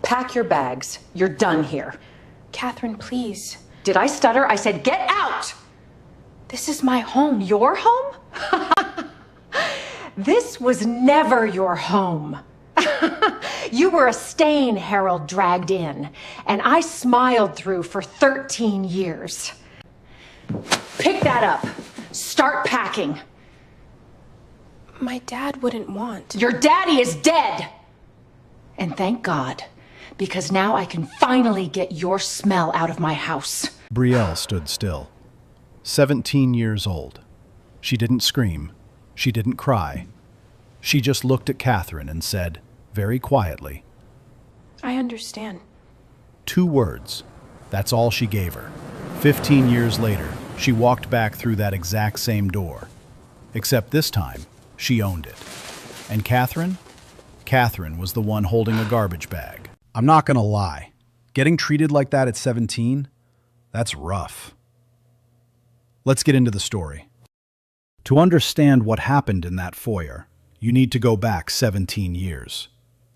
Pack your bags. You're done here. Catherine, please. Did I stutter? I said get out! This is my home. Your home? This was never your home. You were a stain Harold dragged in, and I smiled through for 13 years. Pick that up. Start packing. My dad wouldn't want. Your daddy is dead! And thank God, because now I can finally get your smell out of my house. Brielle stood still. 17 years old. She didn't scream. She didn't cry. She just looked at Catherine and said, very quietly, I understand. 2 words. That's all she gave her. 15 years later, she walked back through that exact same door. Except this time, she owned it. And Catherine? Catherine was the one holding a garbage bag. I'm not gonna lie. Getting treated like that at 17? That's rough. Let's get into the story. To understand what happened in that foyer, you need to go back 17 years.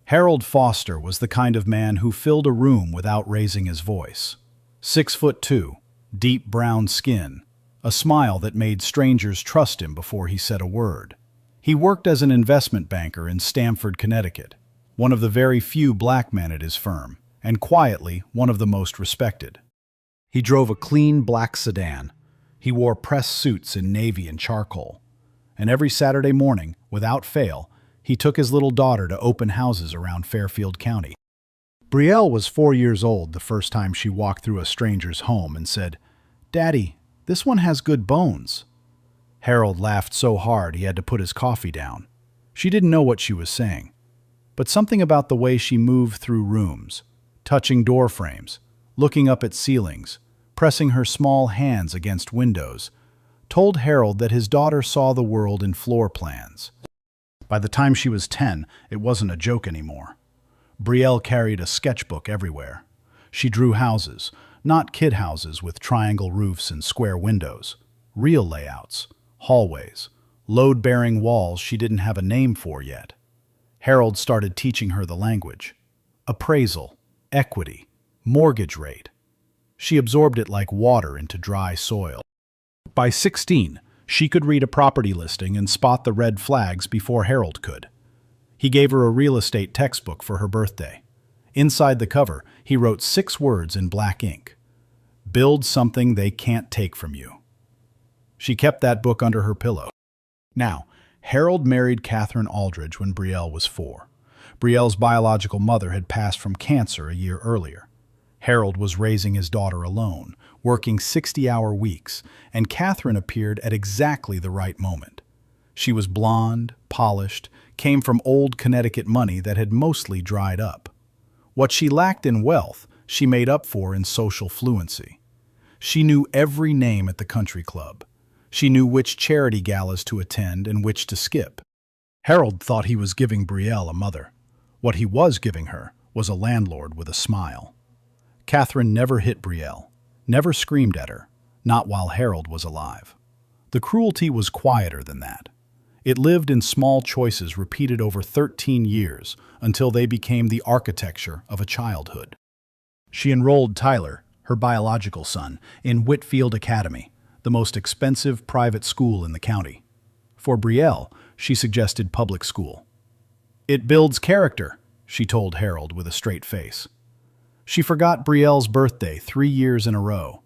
Harold Foster was the kind of man who filled a room without raising his voice. 6'2", deep brown skin, a smile that made strangers trust him before he said a word. He worked as an investment banker in Stamford, Connecticut, one of the very few black men at his firm, and quietly one of the most respected. He drove a clean black sedan. He wore press suits in navy and charcoal. And every Saturday morning, without fail, he took his little daughter to open houses around Fairfield County. Brielle was 4 years old the first time she walked through a stranger's home and said, "Daddy, this one has good bones." Harold laughed so hard he had to put his coffee down. She didn't know what she was saying, but something about the way she moved through rooms, touching door frames, looking up at ceilings, pressing her small hands against windows, told Harold that his daughter saw the world in floor plans. By the time she was 10, it wasn't a joke anymore. Brielle carried a sketchbook everywhere. She drew houses, not kid houses with triangle roofs and square windows, real layouts, hallways, load-bearing walls she didn't have a name for yet. Harold started teaching her the language. Appraisal, equity, mortgage rate. She absorbed it like water into dry soil. By 16, she could read a property listing and spot the red flags before Harold could. He gave her a real estate textbook for her birthday. Inside the cover, he wrote 6 words in black ink. Build something they can't take from you. She kept that book under her pillow. Now, Harold married Catherine Aldridge when Brielle was 4. Brielle's biological mother had passed from cancer a year earlier. Harold was raising his daughter alone, working 60-hour weeks, and Catherine appeared at exactly the right moment. She was blonde, polished, came from old Connecticut money that had mostly dried up. What she lacked in wealth, she made up for in social fluency. She knew every name at the country club. She knew which charity galas to attend and which to skip. Harold thought he was giving Brielle a mother. What he was giving her was a landlord with a smile. Catherine never hit Brielle, never screamed at her, not while Harold was alive. The cruelty was quieter than that. It lived in small choices repeated over 13 years until they became the architecture of a childhood. She enrolled Tyler, her biological son, in Whitfield Academy, the most expensive private school in the county. For Brielle, she suggested public school. "It builds character," she told Harold with a straight face. She forgot Brielle's birthday 3 years in a row.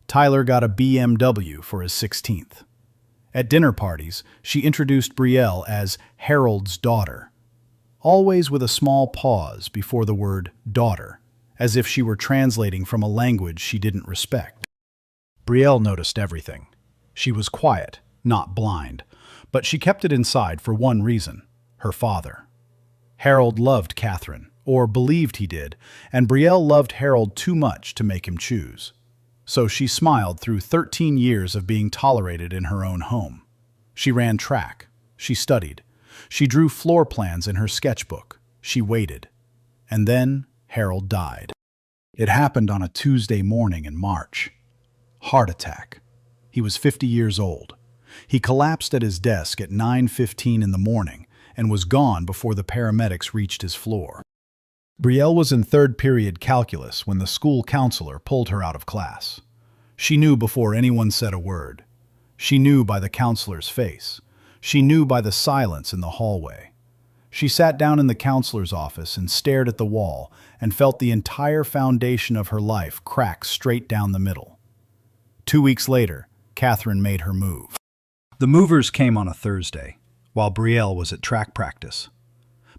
Tyler got a BMW for his 16th. At dinner parties, she introduced Brielle as Harold's daughter, always with a small pause before the word daughter, as if she were translating from a language she didn't respect. Brielle noticed everything. She was quiet, not blind, but she kept it inside for one reason: her father. Harold loved Catherine, or believed he did, and Brielle loved Harold too much to make him choose. So she smiled through 13 years of being tolerated in her own home. She ran track. She studied. She drew floor plans in her sketchbook. She waited. And then Harold died. It happened on a Tuesday morning in March. Heart attack. He was 50 years old. He collapsed at his desk at 9:15 in the morning and was gone before the paramedics reached his floor. Brielle was in third period calculus when the school counselor pulled her out of class. She knew before anyone said a word. She knew by the counselor's face. She knew by the silence in the hallway. She sat down in the counselor's office and stared at the wall and felt the entire foundation of her life crack straight down the middle. 2 weeks later, Catherine made her move. The movers came on a Thursday, while Brielle was at track practice.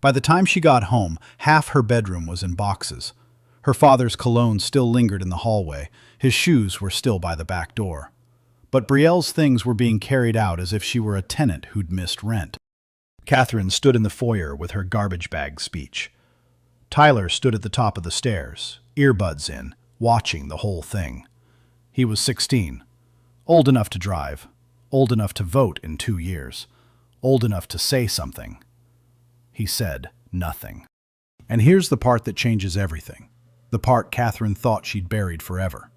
By the time she got home, half her bedroom was in boxes. Her father's cologne still lingered in the hallway. His shoes were still by the back door. But Brielle's things were being carried out as if she were a tenant who'd missed rent. Catherine stood in the foyer with her garbage bag speech. Tyler stood at the top of the stairs, earbuds in, watching the whole thing. He was 16, old enough to drive, old enough to vote in 2 years, old enough to say something. He said nothing. And here's the part that changes everything. The part Catherine thought she'd buried forever.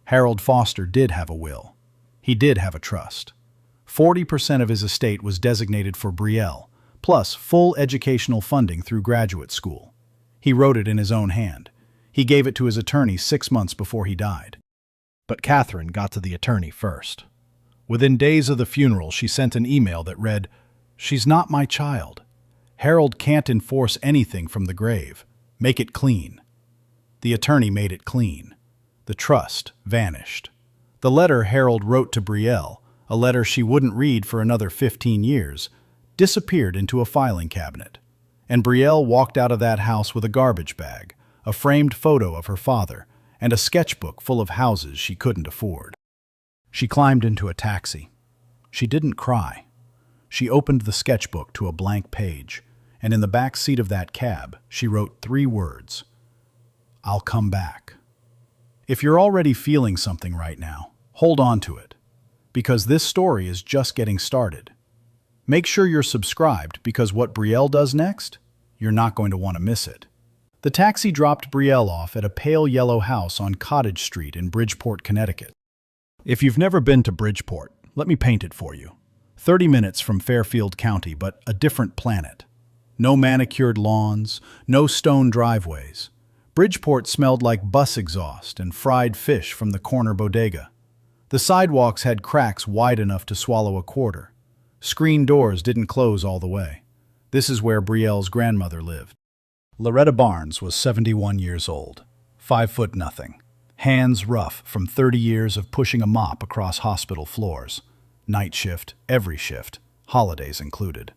Harold Foster did have a will. He did have a trust. 40% of his estate was designated for Brielle, plus full educational funding through graduate school. He wrote it in his own hand. He gave it to his attorney 6 months before he died. But Catherine got to the attorney first. Within days of the funeral, she sent an email that read, "She's not my child. Harold can't enforce anything from the grave. Make it clean." The attorney made it clean. The trust vanished. The letter Harold wrote to Brielle, a letter she wouldn't read for another 15 years, disappeared into a filing cabinet. And Brielle walked out of that house with a garbage bag, a framed photo of her father, and a sketchbook full of houses she couldn't afford. She climbed into a taxi. She didn't cry. She opened the sketchbook to a blank page, and in the back seat of that cab, she wrote 3 words. "I'll come back." If you're already feeling something right now, hold on to it, because this story is just getting started. Make sure you're subscribed, because what Brielle does next, you're not going to want to miss it. The taxi dropped Brielle off at a pale yellow house on Cottage Street in Bridgeport, Connecticut. If you've never been to Bridgeport, let me paint it for you. 30 minutes from Fairfield County, but a different planet. No manicured lawns, no stone driveways. Bridgeport smelled like bus exhaust and fried fish from the corner bodega. The sidewalks had cracks wide enough to swallow a quarter. Screen doors didn't close all the way. This is where Brielle's grandmother lived. Loretta Barnes was 71 years old, 5 foot nothing, hands rough from 30 years of pushing a mop across hospital floors. Night shift, every shift, holidays included.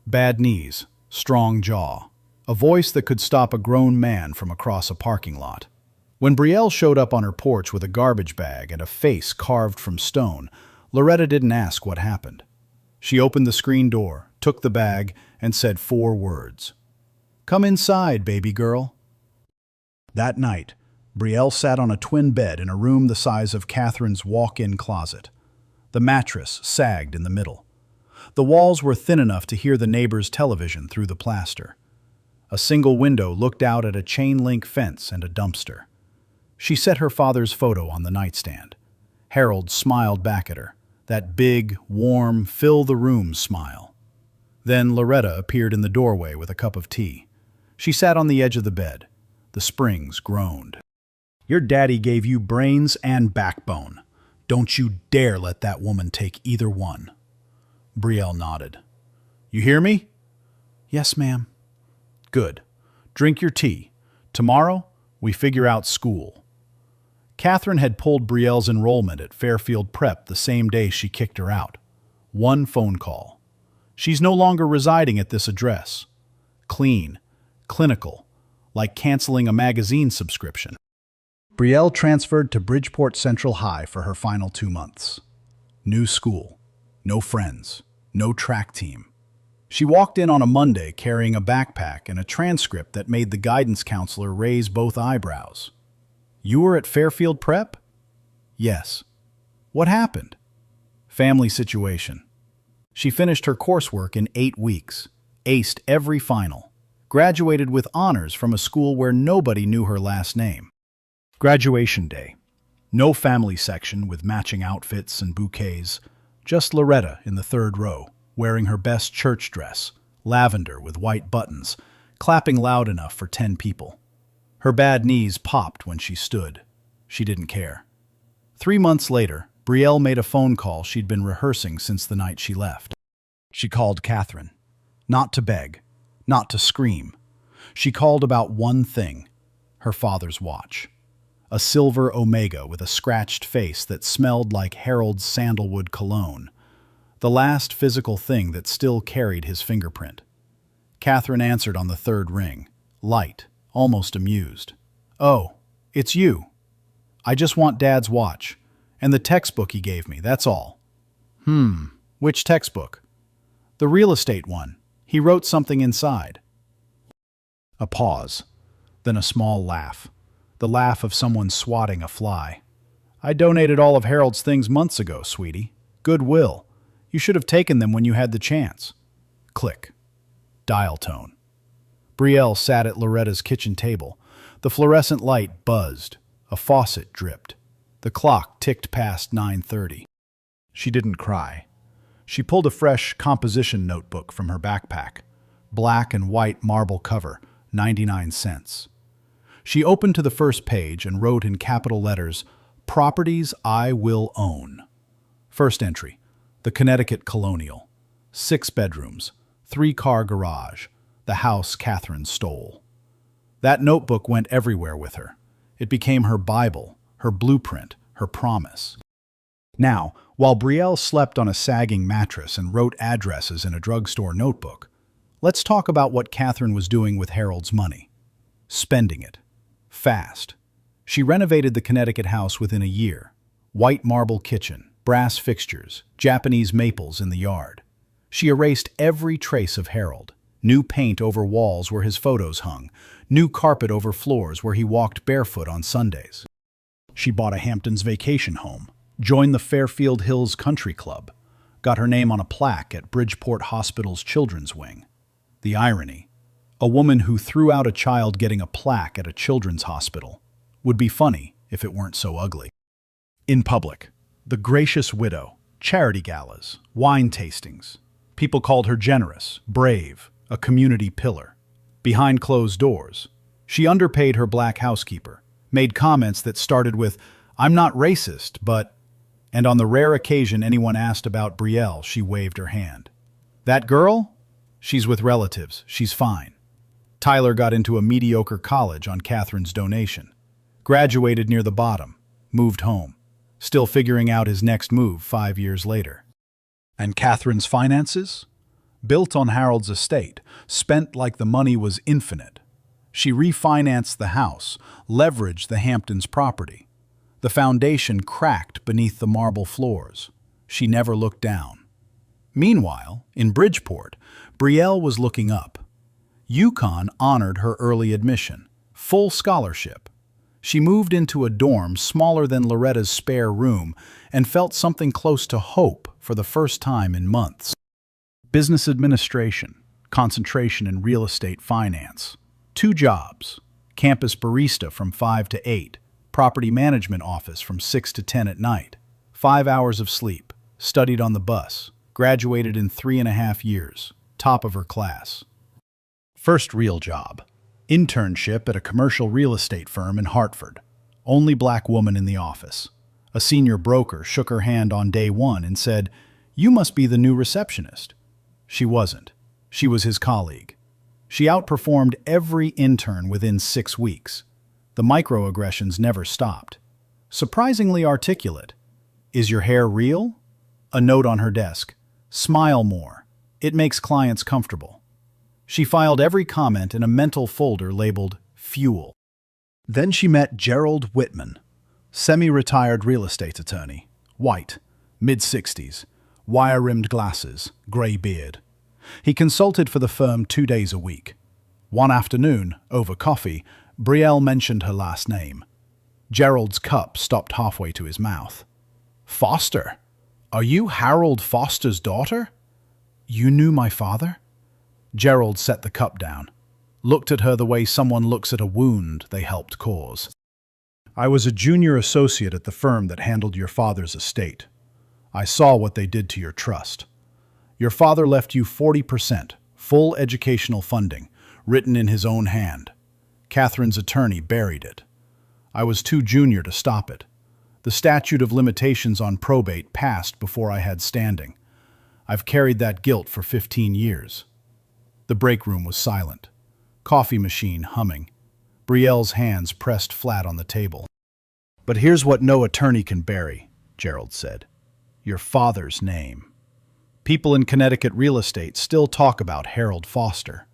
Bad knees, strong jaw, a voice that could stop a grown man from across a parking lot. When Brielle showed up on her porch with a garbage bag and a face carved from stone, Loretta didn't ask what happened. She opened the screen door, took the bag, and said 4 words. "Come inside, baby girl." That night, Brielle sat on a twin bed in a room the size of Catherine's walk-in closet. The mattress sagged in the middle. The walls were thin enough to hear the neighbor's television through the plaster. A single window looked out at a chain-link fence and a dumpster. She set her father's photo on the nightstand. Harold smiled back at her, that big, warm, fill-the-room smile. Then Loretta appeared in the doorway with a cup of tea. She sat on the edge of the bed. The springs groaned. "Your daddy gave you brains and backbone. Don't you dare let that woman take either one." Brielle nodded. "You hear me?" "Yes, ma'am." "Good. Drink your tea. Tomorrow, we figure out school." Catherine had pulled Brielle's enrollment at Fairfield Prep the same day she kicked her out. 1 phone call. She's no longer residing at this address. Clean, clinical, like canceling a magazine subscription. Brielle transferred to Bridgeport Central High for her final 2 months. New school, no friends, no track team. She walked in on a Monday carrying a backpack and a transcript that made the guidance counselor raise both eyebrows. "You were at Fairfield Prep?" "Yes." "What happened?" "Family situation." She finished her coursework in 8 weeks, aced every final, graduated with honors from a school where nobody knew her last name. Graduation day. No family section with matching outfits and bouquets, just Loretta in the 3rd row, wearing her best church dress, lavender with white buttons, clapping loud enough for 10 people. Her bad knees popped when she stood. She didn't care. 3 months later, Brielle made a phone call she'd been rehearsing since the night she left. She called Catherine. Not to beg, not to scream. She called about one thing: her father's watch. A silver Omega with a scratched face that smelled like Harold's sandalwood cologne. The last physical thing that still carried his fingerprint. Catherine answered on the third ring, light, almost amused. "Oh, it's you. I just want Dad's watch, and the textbook he gave me, that's all." Which textbook?" "The real estate one. He wrote something inside." A pause, then a small laugh. The laugh of someone swatting a fly. "I donated all of Harold's things months ago, sweetie. Goodwill. You should have taken them when you had the chance." Click. Dial tone. Brielle sat at Loretta's kitchen table. The fluorescent light buzzed. A faucet dripped. The clock ticked past 9:30. She didn't cry. She pulled a fresh composition notebook from her backpack. Black and white marble cover, 99 cents. She opened to the first page and wrote in capital letters, "Properties I will own." First entry, the Connecticut Colonial. 6 bedrooms, 3-car garage, the house Catherine stole. That notebook went everywhere with her. It became her Bible, her blueprint, her promise. Now, while Brielle slept on a sagging mattress and wrote addresses in a drugstore notebook, let's talk about what Catherine was doing with Harold's money. Spending it. Fast. She renovated the Connecticut house within a year. White marble kitchen, brass fixtures, Japanese maples in the yard. She erased every trace of Harold. New paint over walls where his photos hung. New carpet over floors where he walked barefoot on Sundays. She bought a Hamptons vacation home, joined the Fairfield Hills Country Club, got her name on a plaque at Bridgeport Hospital's children's wing. The irony: a woman who threw out a child getting a plaque at a children's hospital would be funny if it weren't so ugly. In public, the gracious widow, charity galas, wine tastings. People called her generous, brave, a community pillar. Behind closed doors, she underpaid her black housekeeper, made comments that started with, "I'm not racist, but..." And on the rare occasion anyone asked about Brielle, she waved her hand. "That girl? She's with relatives. She's fine." Tyler got into a mediocre college on Catherine's donation. Graduated near the bottom. Moved home. Still figuring out his next move 5 years later. And Catherine's finances? Built on Harold's estate, spent like the money was infinite. She refinanced the house, leveraged the Hamptons property. The foundation cracked beneath the marble floors. She never looked down. Meanwhile, in Bridgeport, Brielle was looking up. UConn honored her early admission, full scholarship. She moved into a dorm smaller than Loretta's spare room and felt something close to hope for the first time in months. Business administration, concentration in real estate finance. 2 jobs, campus barista from 5 to 8, property management office from 6 to 10 at night. 5 hours of sleep, studied on the bus, graduated in 3.5 years, top of her class. First real job, internship at a commercial real estate firm in Hartford. Only black woman in the office. A senior broker shook her hand on day 1 and said, "You must be the new receptionist." She wasn't. She was his colleague. She outperformed every intern within 6 weeks. The microaggressions never stopped. Surprisingly articulate. "Is your hair real?" A note on her desk. "Smile more. It makes clients comfortable." She filed every comment in a mental folder labeled Fuel. Then she met Gerald Whitman, semi-retired real estate attorney, white, mid-60s, wire-rimmed glasses, grey beard. He consulted for the firm 2 days a week. One afternoon, over coffee, Brielle mentioned her last name. Gerald's cup stopped halfway to his mouth. "Foster? Are you Harold Foster's daughter?" "You knew my father?" Gerald set the cup down, looked at her the way someone looks at a wound they helped cause. "I was a junior associate at the firm that handled your father's estate. I saw what they did to your trust. Your father left you 40%, full educational funding, written in his own hand. Catherine's attorney buried it. I was too junior to stop it. The statute of limitations on probate passed before I had standing. I've carried that guilt for 15 years. The break room was silent. Coffee machine humming. Brielle's hands pressed flat on the table. "But here's what no attorney can bury," Gerald said. "Your father's name. People in Connecticut real estate still talk about Harold Foster.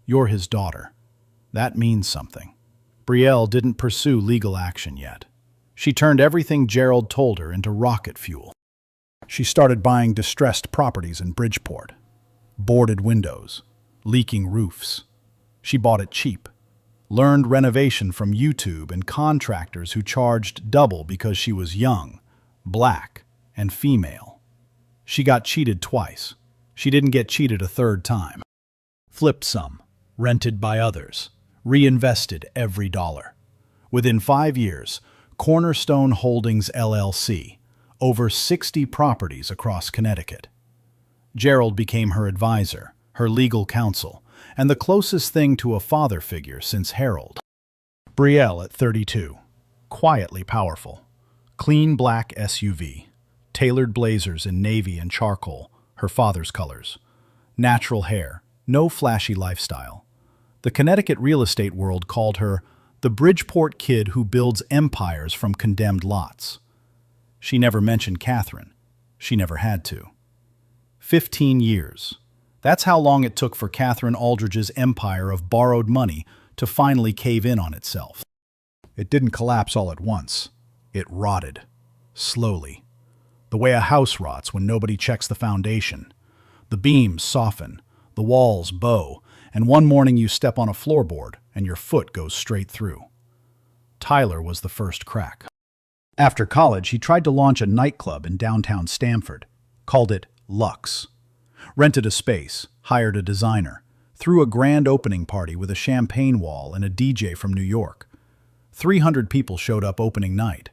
You're his daughter. That means something." Brielle didn't pursue legal action yet. She turned everything Gerald told her into rocket fuel. She started buying distressed properties in Bridgeport. Boarded windows, leaking roofs. She bought it cheap. Learned renovation from YouTube and contractors who charged double because she was young, black, and female. She got cheated twice. She didn't get cheated a third time. Flipped some, rented by others, reinvested every dollar. Within 5 years, Cornerstone Holdings LLC, over 60 properties across Connecticut. Gerald became her advisor, her legal counsel, and the closest thing to a father figure since Harold. Brielle at 32, quietly powerful. Clean black SUV, tailored blazers in navy and charcoal, her father's colors. Natural hair, no flashy lifestyle. The Connecticut real estate world called her the Bridgeport kid who builds empires from condemned lots. She never mentioned Catherine. She never had to. 15 years. That's how long it took for Catherine Aldridge's empire of borrowed money to finally cave in on itself. It didn't collapse all at once. It rotted. Slowly. The way a house rots when nobody checks the foundation. The beams soften, the walls bow, and one morning you step on a floorboard and your foot goes straight through. Tyler was the first crack. After college, he tried to launch a nightclub in downtown Stamford, called it Lux. Rented a space, hired a designer, threw a grand opening party with a champagne wall and a DJ from New York. 300 people showed up opening night.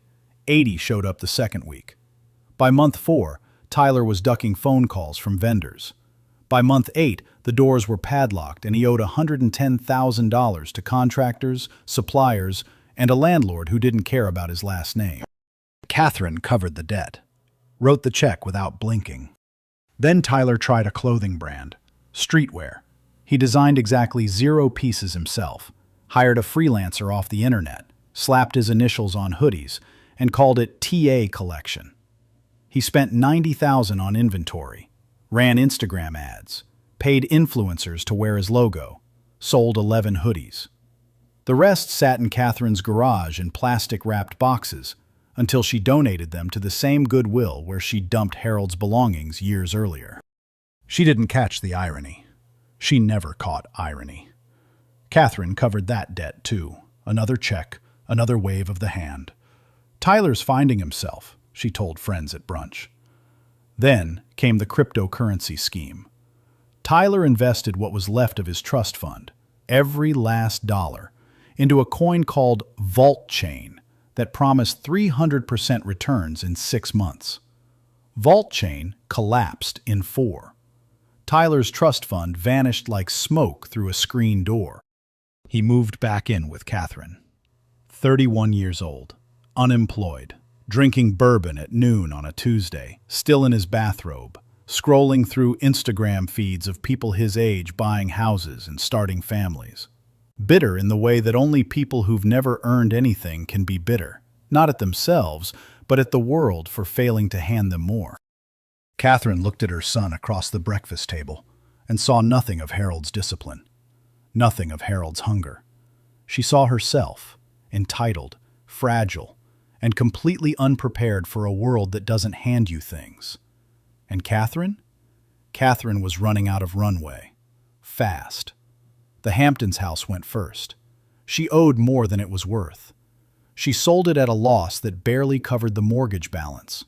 80 showed up the second week. By month 4, Tyler was ducking phone calls from vendors. By month 8, the doors were padlocked and he owed $110,000 to contractors, suppliers, and a landlord who didn't care about his last name. Catherine covered the debt, wrote the check without blinking. Then Tyler tried a clothing brand, streetwear. He designed exactly 0 pieces himself, hired a freelancer off the internet, slapped his initials on hoodies, and called it TA Collection. He spent $90,000 on inventory, ran Instagram ads, paid influencers to wear his logo, sold 11 hoodies. The rest sat in Catherine's garage in plastic-wrapped boxes until she donated them to the same Goodwill where she dumped Harold's belongings years earlier. She didn't catch the irony. She never caught irony. Catherine covered that debt too. Another check, another wave of the hand. Tyler's finding himself, she told friends at brunch. Then came the cryptocurrency scheme. Tyler invested what was left of his trust fund, every last dollar, into a coin called Vault Chain that promised 300% returns in 6 months. Vault Chain collapsed in 4. Tyler's trust fund vanished like smoke through a screen door. He moved back in with Catherine. 31 years old, unemployed, drinking bourbon at noon on a Tuesday, still in his bathrobe, scrolling through Instagram feeds of people his age buying houses and starting families. Bitter in the way that only people who've never earned anything can be bitter, not at themselves, but at the world for failing to hand them more. Catherine looked at her son across the breakfast table and saw nothing of Harold's discipline, nothing of Harold's hunger. She saw herself, entitled, fragile, and completely unprepared for a world that doesn't hand you things. And Catherine? Catherine was running out of runway. Fast. The Hamptons house went first. She owed more than it was worth. She sold it at a loss that barely covered the mortgage balance.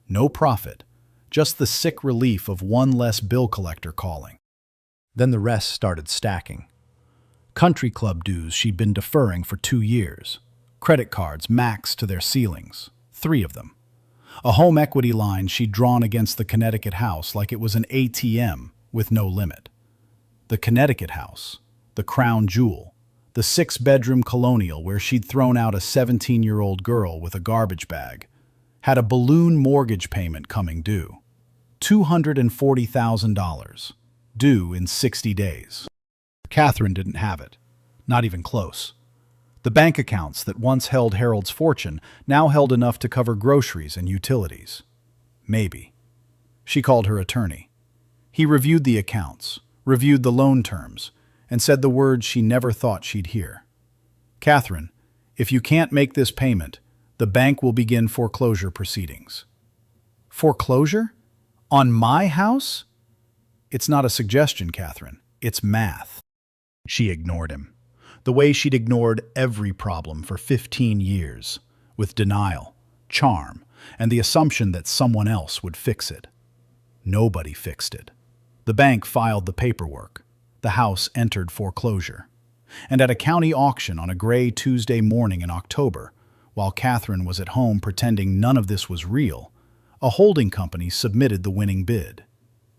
No profit, just the sick relief of one less bill collector calling. Then the rest started stacking. Country club dues she'd been deferring for 2 years. Credit cards maxed to their ceilings, 3 of them. A home equity line she'd drawn against the Connecticut house like it was an ATM with no limit. The Connecticut house, the crown jewel, the 6-bedroom colonial where she'd thrown out a 17-year-old girl with a garbage bag, had a balloon mortgage payment coming due. $240,000, due in 60 days. Catherine didn't have it, not even close. The bank accounts that once held Harold's fortune now held enough to cover groceries and utilities. Maybe. She called her attorney. He reviewed the accounts, reviewed the loan terms, and said the words she never thought she'd hear. Catherine, if you can't make this payment, the bank will begin foreclosure proceedings. Foreclosure? On my house? It's not a suggestion, Catherine. It's math. She ignored him, the way she'd ignored every problem for 15 years, with denial, charm, and the assumption that someone else would fix it. Nobody fixed it. The bank filed the paperwork. The house entered foreclosure. And at a county auction on a gray Tuesday morning in October, while Catherine was at home pretending none of this was real, a holding company submitted the winning bid.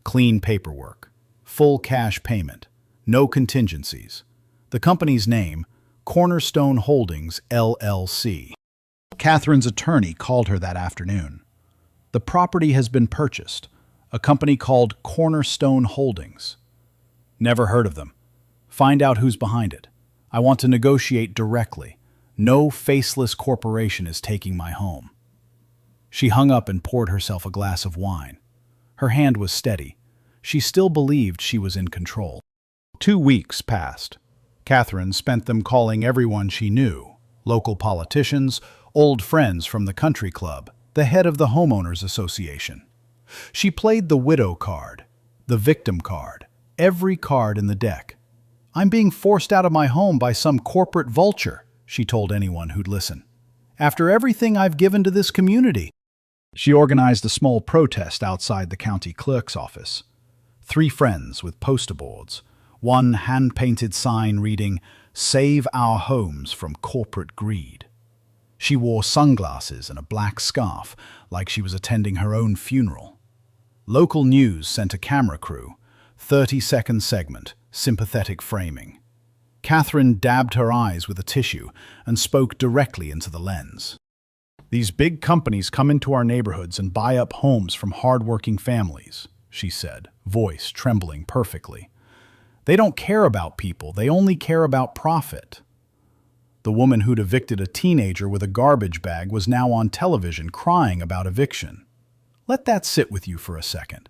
Clean paperwork, full cash payment, no contingencies. The company's name, Cornerstone Holdings, LLC. Catherine's attorney called her that afternoon. The property has been purchased. A company called Cornerstone Holdings. Never heard of them. Find out who's behind it. I want to negotiate directly. No faceless corporation is taking my home. She hung up and poured herself a glass of wine. Her hand was steady. She still believed she was in control. 2 weeks passed. Catherine spent them calling everyone she knew, local politicians, old friends from the country club, the head of the homeowners association. She played the widow card, the victim card, every card in the deck. I'm being forced out of my home by some corporate vulture, she told anyone who'd listen. After everything I've given to this community. She organized a small protest outside the county clerk's office. 3 friends with poster boards, one hand-painted sign reading, "Save our homes from corporate greed." She wore sunglasses and a black scarf, like she was attending her own funeral. Local news sent a camera crew, 30-second segment, sympathetic framing. Catherine dabbed her eyes with a tissue and spoke directly into the lens. These big companies come into our neighborhoods and buy up homes from hard-working families, she said, voice trembling perfectly. They don't care about people, they only care about profit. The woman who'd evicted a teenager with a garbage bag was now on television crying about eviction. Let that sit with you for a second.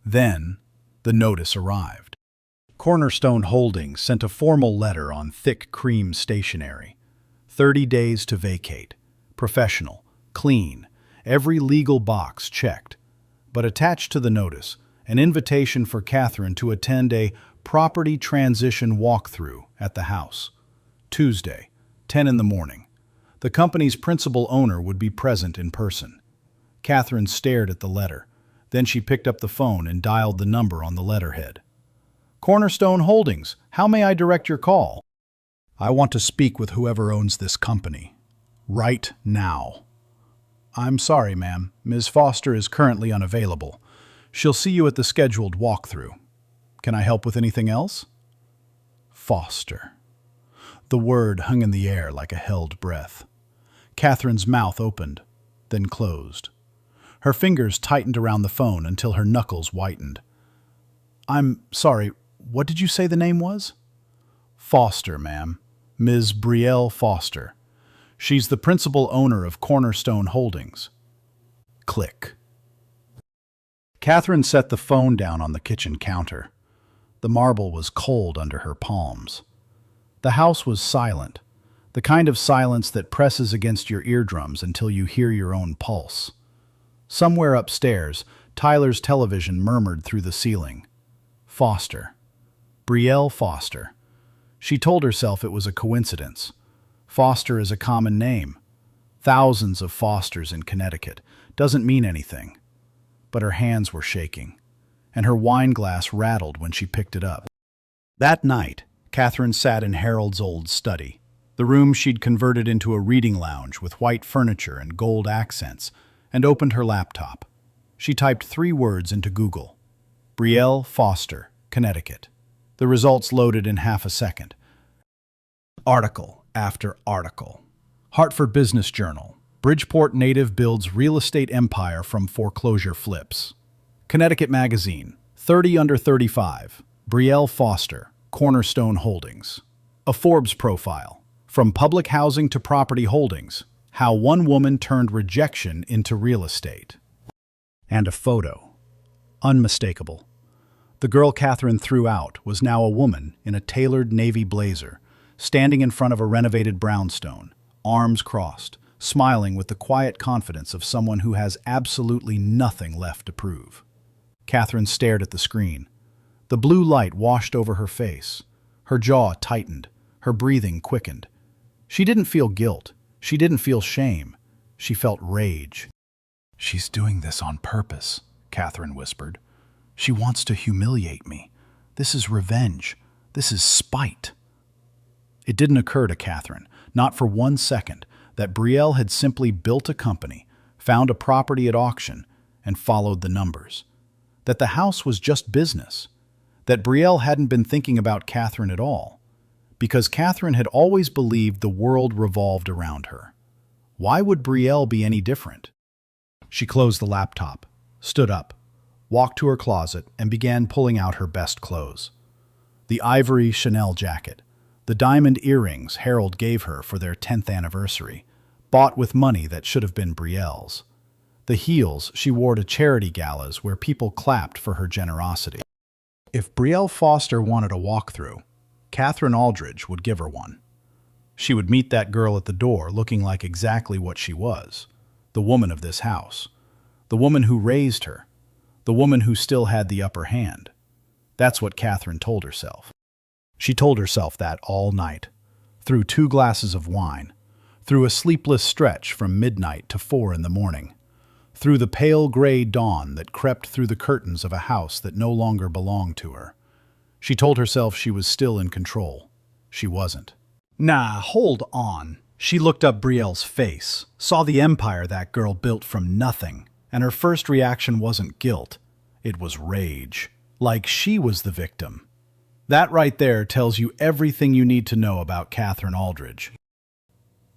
Then, the notice arrived. Cornerstone Holdings sent a formal letter on thick cream stationery. 30 days to vacate. Professional, clean, every legal box checked. But attached to the notice, an invitation for Catherine to attend a property transition walkthrough at the house. Tuesday, 10 in the morning. The company's principal owner would be present in person. Catherine stared at the letter. Then she picked up the phone and dialed the number on the letterhead. Cornerstone Holdings, how may I direct your call? I want to speak with whoever owns this company. Right now. I'm sorry, ma'am. Ms. Foster is currently unavailable. She'll see you at the scheduled walkthrough. Can I help with anything else? Foster. The word hung in the air like a held breath. Catherine's mouth opened, then closed. Her fingers tightened around the phone until her knuckles whitened. I'm sorry, what did you say the name was? Foster, ma'am. Ms. Brielle Foster. She's the principal owner of Cornerstone Holdings. Click. Catherine set the phone down on the kitchen counter. The marble was cold under her palms. The house was silent, the kind of silence that presses against your eardrums until you hear your own pulse. Somewhere upstairs, Tyler's television murmured through the ceiling. Foster. Brielle Foster. She told herself it was a coincidence. Foster is a common name. Thousands of Fosters in Connecticut. Doesn't mean anything. But her hands were shaking, and her wine glass rattled when she picked it up. That night, Catherine sat in Harold's old study, the room she'd converted into a reading lounge with white furniture and gold accents, and opened her laptop. She typed 3 words into Google. Brielle Foster, Connecticut. The results loaded in half a second. Article after article. Hartford Business Journal. Bridgeport native builds real estate empire from foreclosure flips. Connecticut Magazine. 30 under 35. Brielle Foster. Cornerstone Holdings. A Forbes profile. From public housing to property holdings. How one woman turned rejection into real estate. And a photo. Unmistakable. The girl Catherine threw out was now a woman in a tailored navy blazer, standing in front of a renovated brownstone, arms crossed, smiling with the quiet confidence of someone who has absolutely nothing left to prove. Catherine stared at the screen. The blue light washed over her face. Her jaw tightened. Her breathing quickened. She didn't feel guilt. She didn't feel shame. She felt rage. "She's doing this on purpose," Catherine whispered. "She wants to humiliate me. This is revenge. This is spite." It didn't occur to Catherine, not for 1 second, that Brielle had simply built a company, found a property at auction, and followed the numbers. That the house was just business. That Brielle hadn't been thinking about Catherine at all, because Catherine had always believed the world revolved around her. Why would Brielle be any different? She closed the laptop, stood up, walked to her closet, and began pulling out her best clothes. The ivory Chanel jacket, the diamond earrings Harold gave her for their 10th anniversary, bought with money that should have been Brielle's. The heels she wore to charity galas where people clapped for her generosity. If Brielle Foster wanted a walkthrough, Catherine Aldridge would give her one. She would meet that girl at the door looking like exactly what she was, the woman of this house, the woman who raised her, the woman who still had the upper hand. That's what Catherine told herself. She told herself that all night, through 2 glasses of wine, through a sleepless stretch from midnight to 4 in the morning, through the pale gray dawn that crept through the curtains of a house that no longer belonged to her. She told herself she was still in control. She wasn't. Nah, hold on. She looked up Brielle's face, saw the empire that girl built from nothing, and her first reaction wasn't guilt. It was rage. Like she was the victim. That right there tells you everything you need to know about Catherine Aldridge.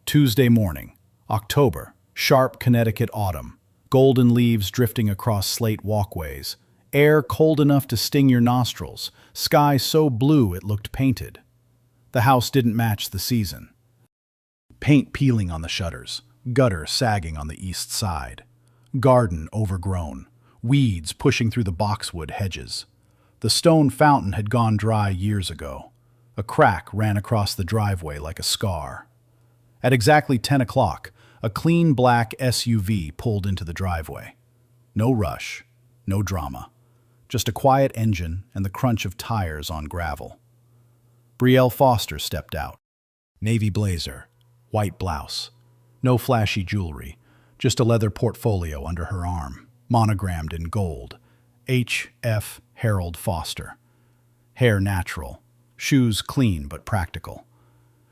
Tuesday morning, October, sharp Connecticut autumn, golden leaves drifting across slate walkways, air cold enough to sting your nostrils, sky so blue it looked painted. The house didn't match the season. Paint peeling on the shutters, gutter sagging on the east side, garden overgrown, weeds pushing through the boxwood hedges. The stone fountain had gone dry years ago. A crack ran across the driveway like a scar. At exactly 10 o'clock, a clean black SUV pulled into the driveway. No rush, no drama. Just a quiet engine and the crunch of tires on gravel. Brielle Foster stepped out. Navy blazer, white blouse. No flashy jewelry, just a leather portfolio under her arm, monogrammed in gold. H.F. Harold Foster. Hair natural, shoes clean but practical.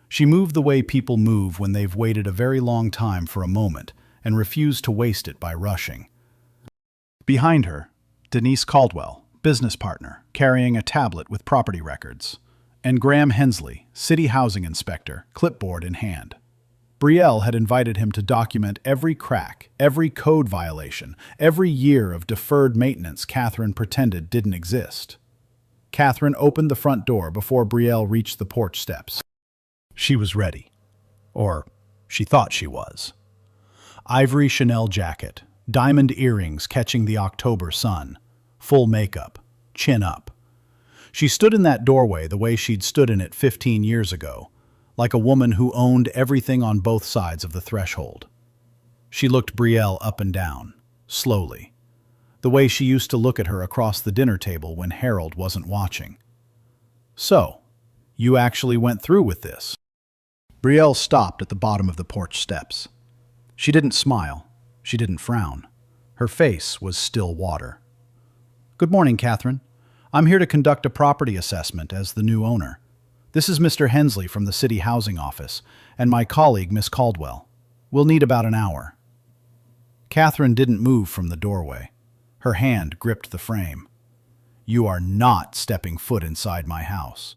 She moved the way people move when they've waited a very long time for a moment and refused to waste it by rushing. Behind her, Denise Caldwell, business partner, carrying a tablet with property records, and Graham Hensley, city housing inspector, clipboard in hand. Brielle had invited him to document every crack, every code violation, every year of deferred maintenance Catherine pretended didn't exist. Catherine opened the front door before Brielle reached the porch steps. She was ready. Or she thought she was. Ivory Chanel jacket, diamond earrings catching the October sun, full makeup, chin up. She stood in that doorway the way she'd stood in it 15 years ago, like a woman who owned everything on both sides of the threshold. She looked Brielle up and down, slowly, the way she used to look at her across the dinner table when Harold wasn't watching. "So, you actually went through with this?" Brielle stopped at the bottom of the porch steps. She didn't smile. She didn't frown. Her face was still water. "Good morning, Catherine. I'm here to conduct a property assessment as the new owner. This is Mr. Hensley from the City Housing Office, and my colleague, Miss Caldwell. We'll need about an hour." Catherine didn't move from the doorway. Her hand gripped the frame. You are not stepping foot inside my house.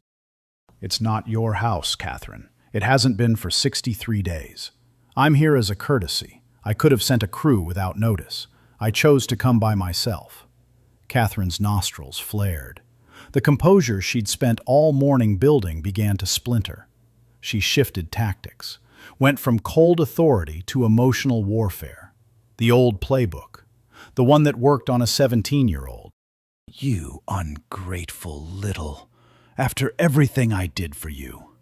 It's not your house, Catherine. It hasn't been for 63 days. I'm here as a courtesy. I could have sent a crew without notice. I chose to come by myself. Catherine's nostrils flared. The composure she'd spent all morning building began to splinter. She shifted tactics, went from cold authority to emotional warfare. The old playbook, the one that worked on a 17-year-old. You ungrateful little. After everything I did for you.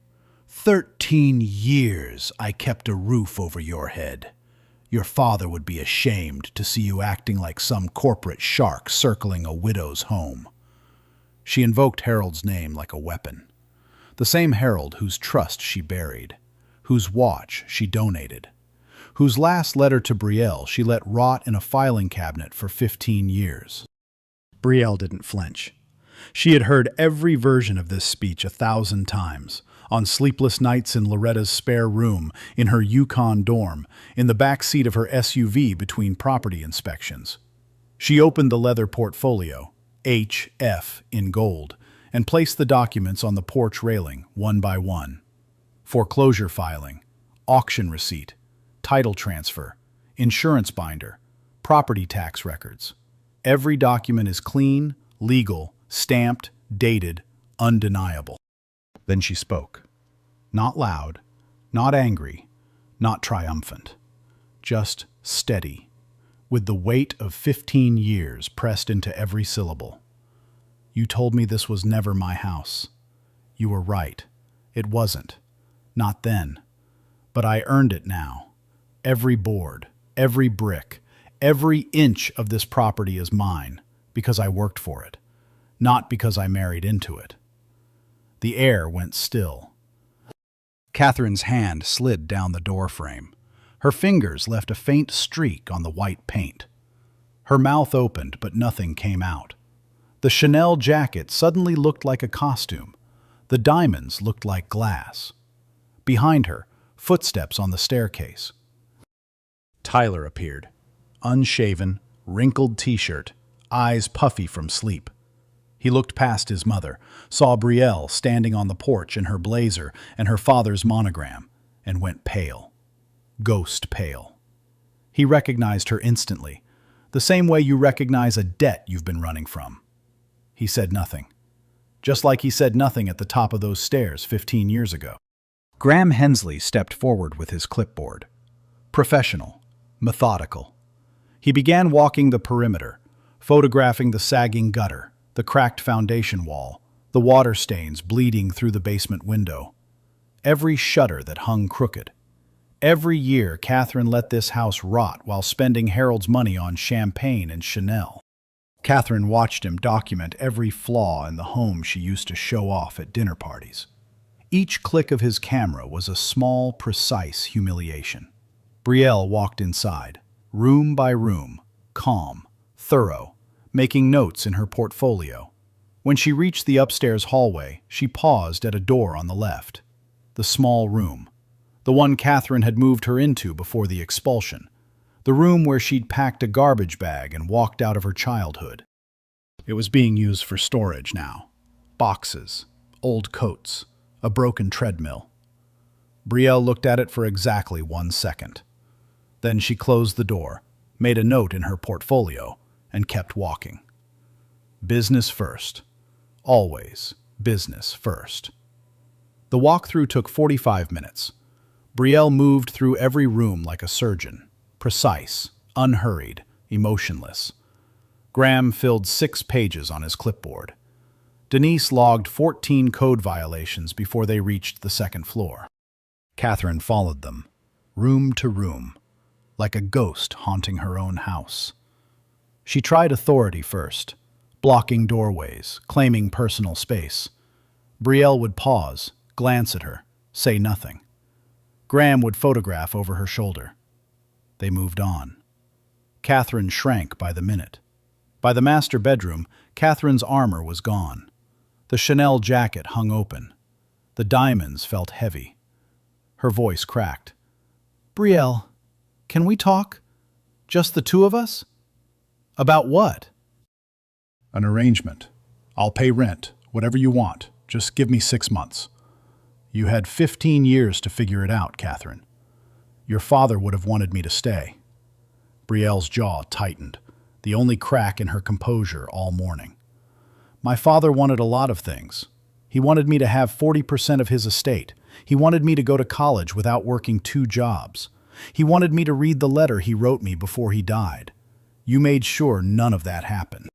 13 years I kept a roof over your head. Your father would be ashamed to see you acting like some corporate shark circling a widow's home. She invoked Harold's name like a weapon. The same Harold whose trust she buried, whose watch she donated, whose last letter to Brielle she let rot in a filing cabinet for 15 years. Brielle didn't flinch. She had heard every version of this speech 1,000 times, on sleepless nights in Loretta's spare room, in her Yukon dorm, in the back seat of her SUV between property inspections. She opened the leather portfolio, HF in gold, and placed the documents on the porch railing, one by one. Foreclosure filing, auction receipt, title transfer, insurance binder, property tax records. Every document is clean, legal, stamped, dated, undeniable. Then she spoke. Not loud, not angry, not triumphant. Just steady, with the weight of 15 years pressed into every syllable. You told me this was never my house. You were right. It wasn't. Not then. But I earned it now. Every board, every brick, every inch of this property is mine because I worked for it, not because I married into it. The air went still. Catherine's hand slid down the door frame. Her fingers left a faint streak on the white paint. Her mouth opened, but nothing came out. The Chanel jacket suddenly looked like a costume. The diamonds looked like glass. Behind her, footsteps on the staircase. Tyler appeared. Unshaven, wrinkled t-shirt, eyes puffy from sleep. He looked past his mother, saw Brielle standing on the porch in her blazer and her father's monogram, and went pale. Ghost pale. He recognized her instantly, the same way you recognize a debt you've been running from. He said nothing, just like he said nothing at the top of those stairs 15 years ago. Graham Hensley stepped forward with his clipboard. Professional, methodical. He began walking the perimeter, photographing the sagging gutter, the cracked foundation wall, the water stains bleeding through the basement window. Every shutter that hung crooked. Every year, Catherine let this house rot while spending Harold's money on champagne and Chanel. Catherine watched him document every flaw in the home she used to show off at dinner parties. Each click of his camera was a small, precise humiliation. Brielle walked inside, room by room, calm, thorough, making notes in her portfolio. When she reached the upstairs hallway, she paused at a door on the left. The small room. The one Catherine had moved her into before the expulsion. The room where she'd packed a garbage bag and walked out of her childhood. It was being used for storage now. Boxes, old coats, a broken treadmill. Brielle looked at it for exactly 1 second. Then she closed the door, made a note in her portfolio, and kept walking. Business first. Always business first. The walkthrough took 45 minutes. Brielle moved through every room like a surgeon, precise, unhurried, emotionless. Graham filled 6 pages on his clipboard. Denise logged 14 code violations before they reached the 2nd floor. Catherine followed them, room to room, like a ghost haunting her own house. She tried authority first, blocking doorways, claiming personal space. Brielle would pause, glance at her, say nothing. Graham would photograph over her shoulder. They moved on. Catherine shrank by the minute. By the master bedroom, Catherine's armor was gone. The Chanel jacket hung open. The diamonds felt heavy. Her voice cracked. Brielle, can we talk? Just the two of us? About what? An arrangement. I'll pay rent, whatever you want. Just give me 6 months. You had 15 years to figure it out, Catherine. Your father would have wanted me to stay. Brielle's jaw tightened, the only crack in her composure all morning. My father wanted a lot of things. He wanted me to have 40% of his estate. He wanted me to go to college without working 2 jobs. He wanted me to read the letter he wrote me before he died. You made sure none of that happened.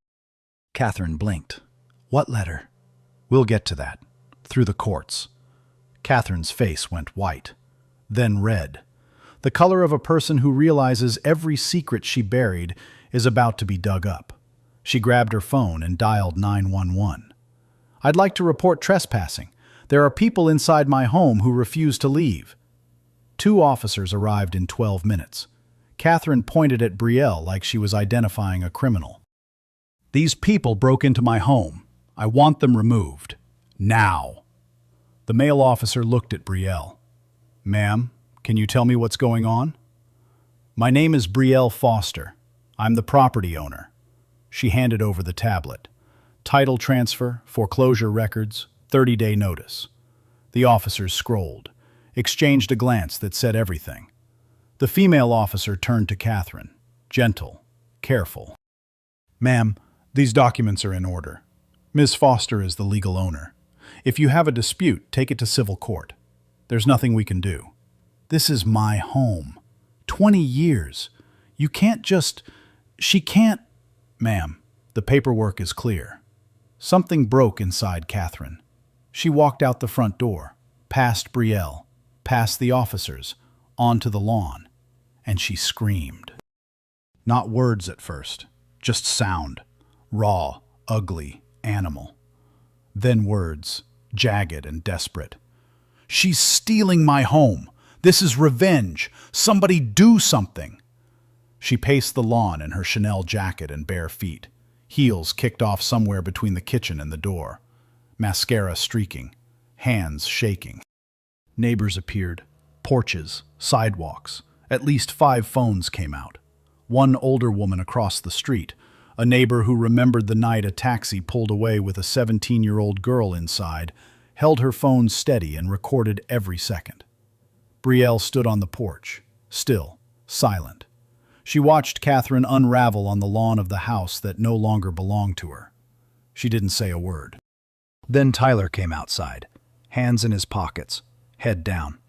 Catherine blinked. What letter? We'll get to that. Through the courts. Catherine's face went white, then red, the color of a person who realizes every secret she buried is about to be dug up. She grabbed her phone and dialed 911. I'd like to report trespassing. There are people inside my home who refuse to leave. 2 officers arrived in 12 minutes. Catherine pointed at Brielle like she was identifying a criminal. These people broke into my home. I want them removed. Now. The male officer looked at Brielle. Ma'am, can you tell me what's going on? My name is Brielle Foster. I'm the property owner. She handed over the tablet. Title transfer, foreclosure records, 30-day notice. The officers scrolled, exchanged a glance that said everything. The female officer turned to Catherine, gentle, careful. Ma'am, these documents are in order. Ms. Foster is the legal owner. If you have a dispute, take it to civil court. There's nothing we can do. This is my home. 20 years. You can't just... She can't... Ma'am, the paperwork is clear. Something broke inside Catherine. She walked out the front door, past Brielle, past the officers, onto the lawn, and she screamed. Not words at first, just sound. Raw, ugly, animal. Then words, jagged and desperate. She's stealing my home. This is revenge. Somebody do something. She paced the lawn in her Chanel jacket and bare feet, heels kicked off somewhere between the kitchen and the door, mascara streaking, hands shaking. Neighbors appeared, porches, sidewalks. At least 5 phones came out. One older woman across the street, a neighbor who remembered the night a taxi pulled away with a 17-year-old girl inside, held her phone steady and recorded every second. Brielle stood on the porch, still, silent. She watched Catherine unravel on the lawn of the house that no longer belonged to her. She didn't say a word. Then Tyler came outside, hands in his pockets, head down.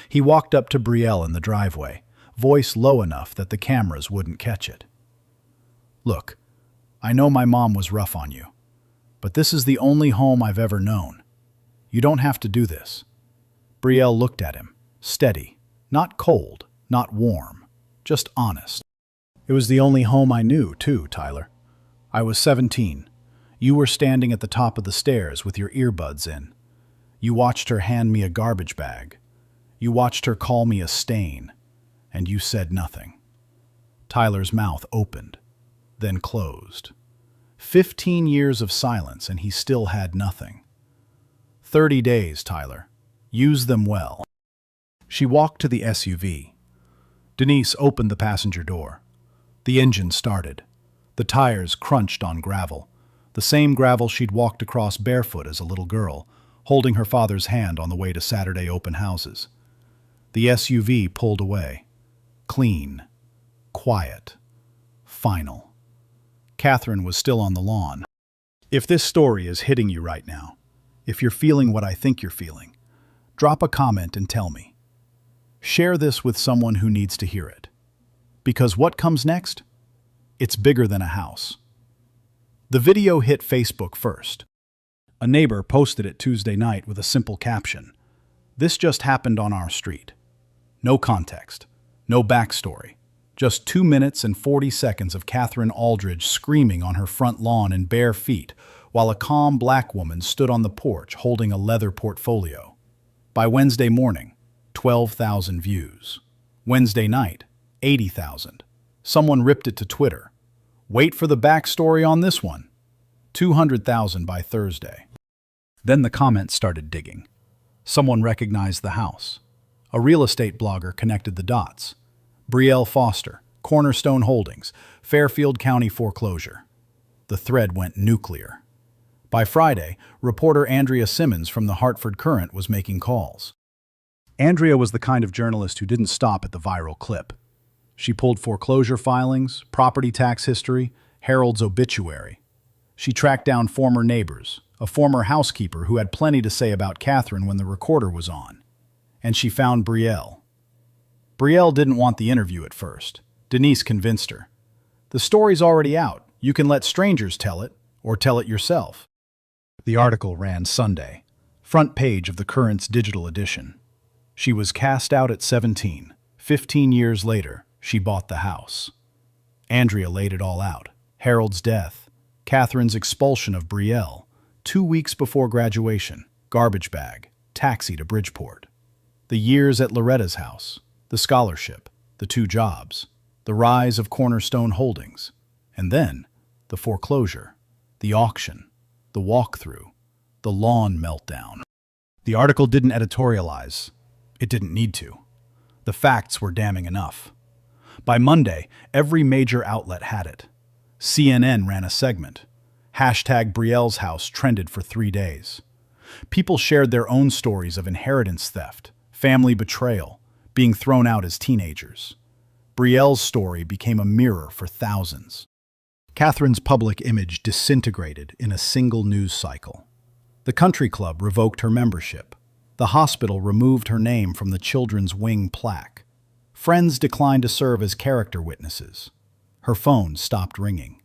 He walked up to Brielle in the driveway, voice low enough that the cameras wouldn't catch it. Look, I know my mom was rough on you, but this is the only home I've ever known. You don't have to do this. Brielle looked at him, steady, not cold, not warm, just honest. It was the only home I knew, too, Tyler. I was 17. You were standing at the top of the stairs with your earbuds in. You watched her hand me a garbage bag. You watched her call me a stain, and you said nothing. Tyler's mouth opened, then closed. 15 years of silence, and he still had nothing. 30 days, Tyler. Use them well. She walked to the SUV. Denise opened the passenger door. The engine started. The tires crunched on gravel, the same gravel she'd walked across barefoot as a little girl, holding her father's hand on the way to Saturday open houses. The SUV pulled away. Clean. Quiet. Final. Catherine was still on the lawn. If this story is hitting you right now, if you're feeling what I think you're feeling, drop a comment and tell me. Share this with someone who needs to hear it. Because what comes next? It's bigger than a house. The video hit Facebook first. A neighbor posted it Tuesday night with a simple caption. This just happened on our street. No context, no backstory. Just 2 minutes and 40 seconds of Catherine Aldridge screaming on her front lawn in bare feet, while a calm black woman stood on the porch holding a leather portfolio. By Wednesday morning, 12,000 views. Wednesday night, 80,000. Someone ripped it to Twitter. Wait for the backstory on this one. 200,000 by Thursday. Then the comments started digging. Someone recognized the house. A real estate blogger connected the dots. Brielle Foster, Cornerstone Holdings, Fairfield County foreclosure. The thread went nuclear. By Friday, reporter Andrea Simmons from the Hartford Courant was making calls. Andrea was the kind of journalist who didn't stop at the viral clip. She pulled foreclosure filings, property tax history, Harold's obituary. She tracked down former neighbors, a former housekeeper who had plenty to say about Catherine when the recorder was on. And she found Brielle. Brielle didn't want the interview at first. Denise convinced her. The story's already out. You can let strangers tell it, or tell it yourself. The article ran Sunday, front page of the Courant's digital edition. She was cast out at 17. 15 years later, she bought the house. Andrea laid it all out. Harold's death, Catherine's expulsion of Brielle, 2 weeks before graduation, garbage bag, taxi to Bridgeport. The years at Loretta's house, the scholarship, the 2 jobs, the rise of Cornerstone Holdings, and then the foreclosure, the auction, the walkthrough, the lawn meltdown. The article didn't editorialize. It didn't need to. The facts were damning enough. By Monday, every major outlet had it. CNN ran a segment. Hashtag Brielle's house trended for 3 days. People shared their own stories of inheritance theft, family betrayal, being thrown out as teenagers. Brielle's story became a mirror for thousands. Catherine's public image disintegrated in a single news cycle. The country club revoked her membership. The hospital removed her name from the Children's Wing plaque. Friends declined to serve as character witnesses. Her phone stopped ringing.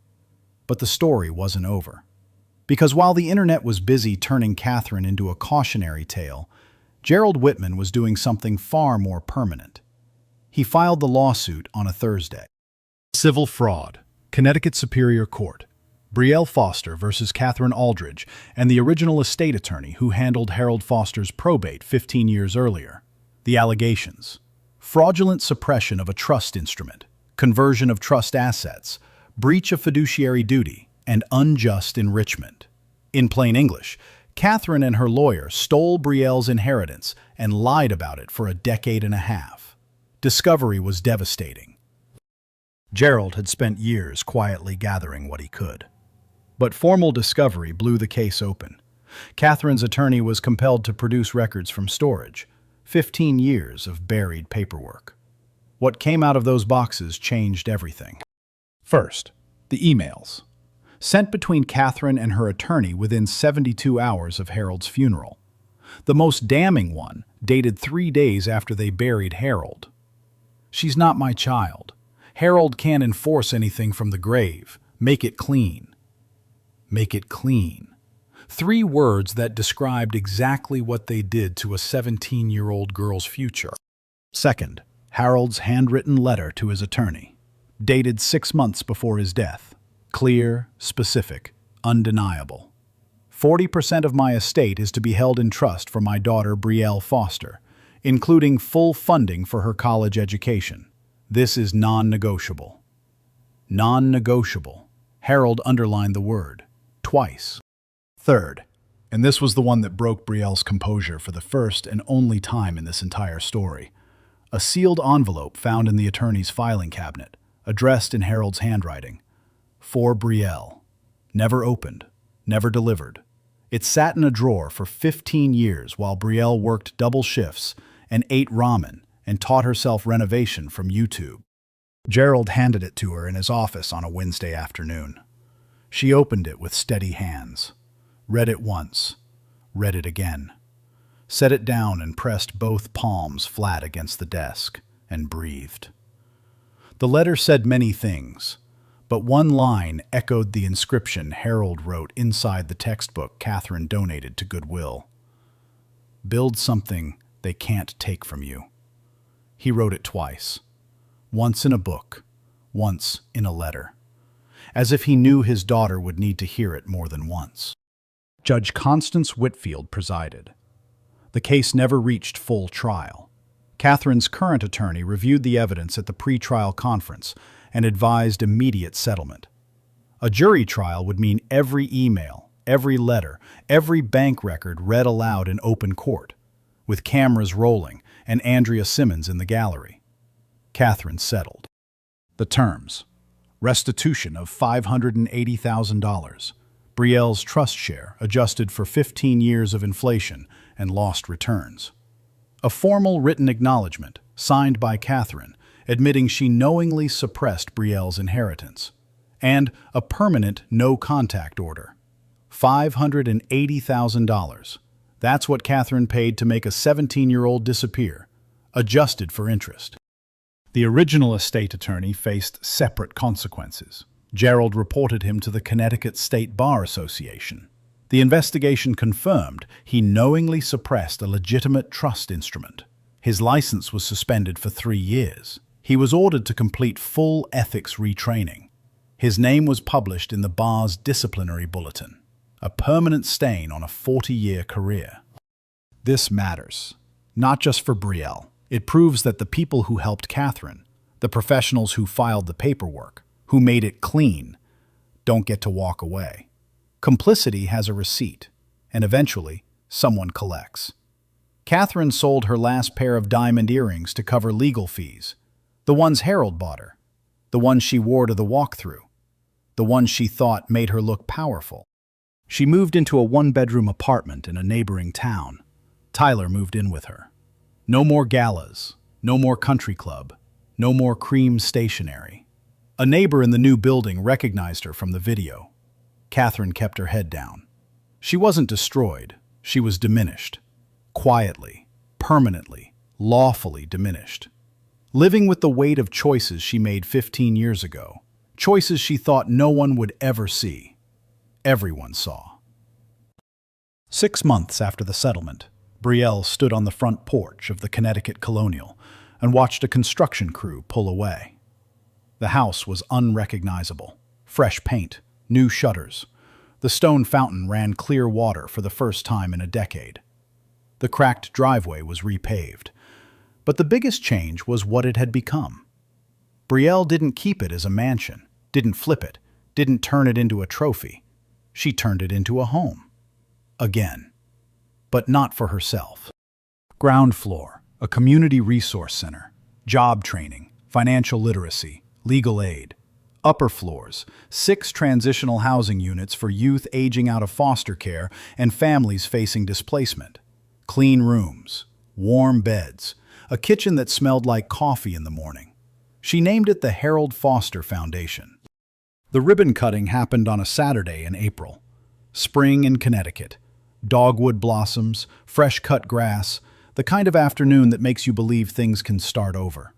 But the story wasn't over. Because while the internet was busy turning Catherine into a cautionary tale, Gerald Whitman was doing something far more permanent. He filed the lawsuit on a Thursday. Civil fraud. Connecticut Superior Court. Brielle Foster versus Catherine Aldridge and the original estate attorney who handled Harold Foster's probate 15 years earlier. The allegations: fraudulent suppression of a trust instrument, conversion of trust assets, breach of fiduciary duty, and unjust enrichment. In plain English, Catherine and her lawyer stole Brielle's inheritance and lied about it for a decade and a half. Discovery was devastating. Gerald had spent years quietly gathering what he could. But formal discovery blew the case open. Catherine's attorney was compelled to produce records from storage, 15 years of buried paperwork. What came out of those boxes changed everything. First, the emails. Sent between Catherine and her attorney within 72 hours of Harold's funeral. The most damning one, dated 3 days after they buried Harold. "She's not my child. Harold can't enforce anything from the grave. Make it clean." Make it clean. 3 words that described exactly what they did to a 17-year-old girl's future. Second, Harold's handwritten letter to his attorney, dated 6 months before his death. Clear, specific, undeniable. 40% of my estate is to be held in trust for my daughter Brielle Foster, including full funding for her college education. This is non-negotiable. Non-negotiable. Harold underlined the word, twice. Third, and this was the one that broke Brielle's composure for the first and only time in this entire story, a sealed envelope found in the attorney's filing cabinet, addressed in Harold's handwriting. For Brielle. Never opened, never delivered. It sat in a drawer for 15 years while Brielle worked double shifts and ate ramen and taught herself renovation from YouTube. Gerald handed it to her in his office on a Wednesday afternoon. She opened it with steady hands, read it once, read it again, set it down and pressed both palms flat against the desk, and breathed. The letter said many things, but one line echoed the inscription Harold wrote inside the textbook Catherine donated to Goodwill. "Build something they can't take from you." He wrote it twice, once in a book, once in a letter, as if he knew his daughter would need to hear it more than once. Judge Constance Whitfield presided. The case never reached full trial. Catherine's current attorney reviewed the evidence at the pre-trial conference and advised immediate settlement. A jury trial would mean every email, every letter, every bank record read aloud in open court, with cameras rolling and Andrea Simmons in the gallery. Catherine settled. The terms: restitution of $580,000, Brielle's trust share adjusted for 15 years of inflation and lost returns. A formal written acknowledgement, signed by Catherine, admitting she knowingly suppressed Brielle's inheritance. And a permanent no-contact order. $580,000. That's what Catherine paid to make a 17-year-old disappear, adjusted for interest. The original estate attorney faced separate consequences. Gerald reported him to the Connecticut State Bar Association. The investigation confirmed he knowingly suppressed a legitimate trust instrument. His license was suspended for 3 years. He was ordered to complete full ethics retraining. His name was published in the bar's disciplinary bulletin, a permanent stain on a 40-year career. This matters, not just for Brielle. It proves that the people who helped Catherine, the professionals who filed the paperwork, who made it clean, don't get to walk away. Complicity has a receipt, and eventually, someone collects. Catherine sold her last pair of diamond earrings to cover legal fees, the ones Harold bought her, the ones she wore to the walkthrough, the ones she thought made her look powerful. She moved into a one-bedroom apartment in a neighboring town. Tyler moved in with her. No more galas, no more country club, no more cream stationery. A neighbor in the new building recognized her from the video. Catherine kept her head down. She wasn't destroyed, she was diminished. Quietly, permanently, lawfully diminished. Living with the weight of choices she made 15 years ago. Choices she thought no one would ever see. Everyone saw. 6 months after the settlement, Brielle stood on the front porch of the Connecticut Colonial and watched a construction crew pull away. The house was unrecognizable. Fresh paint, new shutters. The stone fountain ran clear water for the first time in a decade. The cracked driveway was repaved. But the biggest change was what it had become. Brielle didn't keep it as a mansion, didn't flip it, didn't turn it into a trophy. She turned it into a home. Again. But not for herself. Ground floor, a community resource center, job training, financial literacy, legal aid. Upper floors, 6 transitional housing units for youth aging out of foster care and families facing displacement. Clean rooms, warm beds, a kitchen that smelled like coffee in the morning. She named it the Harold Foster Foundation. The ribbon cutting happened on a Saturday in April. Spring in Connecticut. Dogwood blossoms, fresh-cut grass, the kind of afternoon that makes you believe things can start over.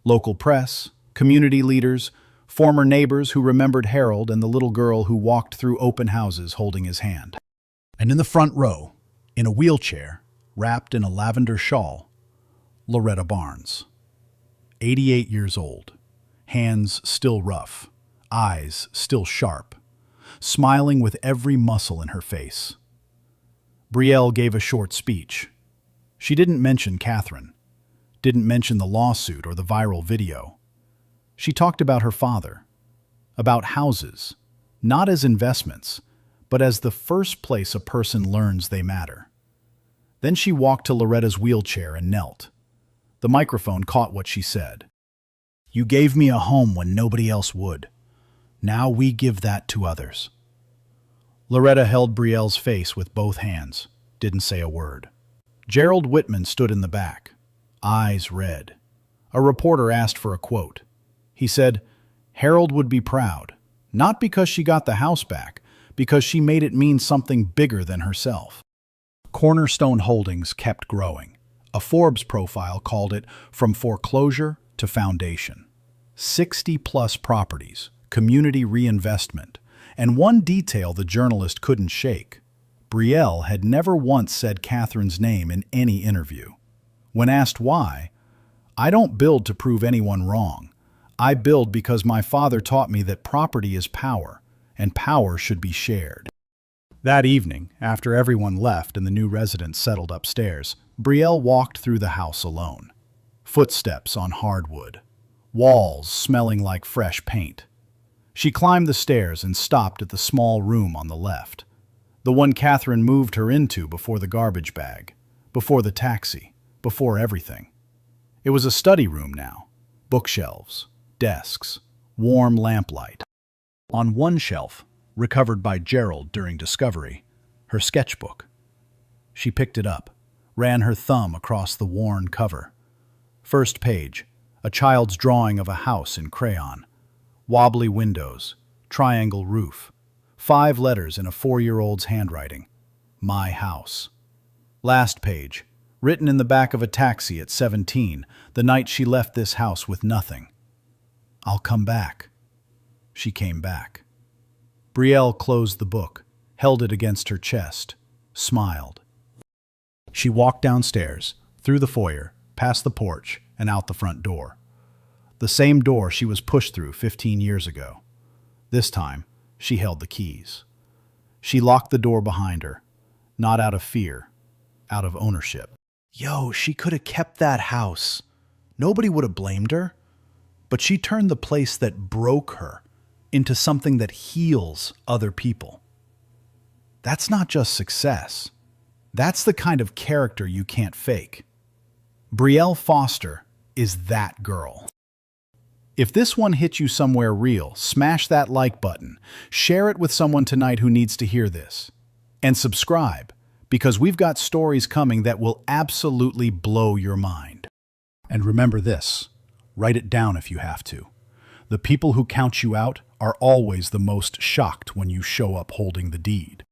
Local press, community leaders, former neighbors who remembered Harold and the little girl who walked through open houses holding his hand. And in the front row, in a wheelchair, wrapped in a lavender shawl, Loretta Barnes. 88 years old, hands still rough, eyes still sharp, smiling with every muscle in her face. Brielle gave a short speech. She didn't mention Catherine, didn't mention the lawsuit or the viral video. She talked about her father, about houses, not as investments, but as the first place a person learns they matter. Then she walked to Loretta's wheelchair and knelt. The microphone caught what she said. "You gave me a home when nobody else would. Now we give that to others." Loretta held Brielle's face with both hands, didn't say a word. Gerald Whitman stood in the back, eyes red. A reporter asked for a quote. He said, "Harold would be proud, not because she got the house back, because she made it mean something bigger than herself." Cornerstone Holdings kept growing. A Forbes profile called it From Foreclosure to Foundation. 60-plus properties, community reinvestment, and one detail the journalist couldn't shake. Brielle had never once said Catherine's name in any interview. When asked why, "I don't build to prove anyone wrong. I build because my father taught me that property is power, and power should be shared." That evening, after everyone left and the new residents settled upstairs, Brielle walked through the house alone. Footsteps on hardwood. Walls smelling like fresh paint. She climbed the stairs and stopped at the small room on the left. The one Catherine moved her into before the garbage bag, before the taxi, before everything. It was a study room now. Bookshelves, desks, warm lamplight. On one shelf, recovered by Gerald during discovery, her sketchbook. She picked it up, ran her thumb across the worn cover. First page, a child's drawing of a house in crayon. Wobbly windows, triangle roof, 5 letters in a 4-year-old's handwriting. My house. Last page, written in the back of a taxi at 17, the night she left this house with nothing. I'll come back. She came back. Brielle closed the book, held it against her chest, smiled. She walked downstairs, through the foyer, past the porch, and out the front door. The same door she was pushed through 15 years ago. This time, she held the keys. She locked the door behind her, not out of fear, out of ownership. Yo, she could have kept that house. Nobody would have blamed her. But she turned the place that broke her into something that heals other people. That's not just success. That's the kind of character you can't fake. Brielle Foster is that girl. If this one hit you somewhere real, smash that like button, share it with someone tonight who needs to hear this, and subscribe, because we've got stories coming that will absolutely blow your mind. And remember this, write it down if you have to. The people who count you out are always the most shocked when you show up holding the deed.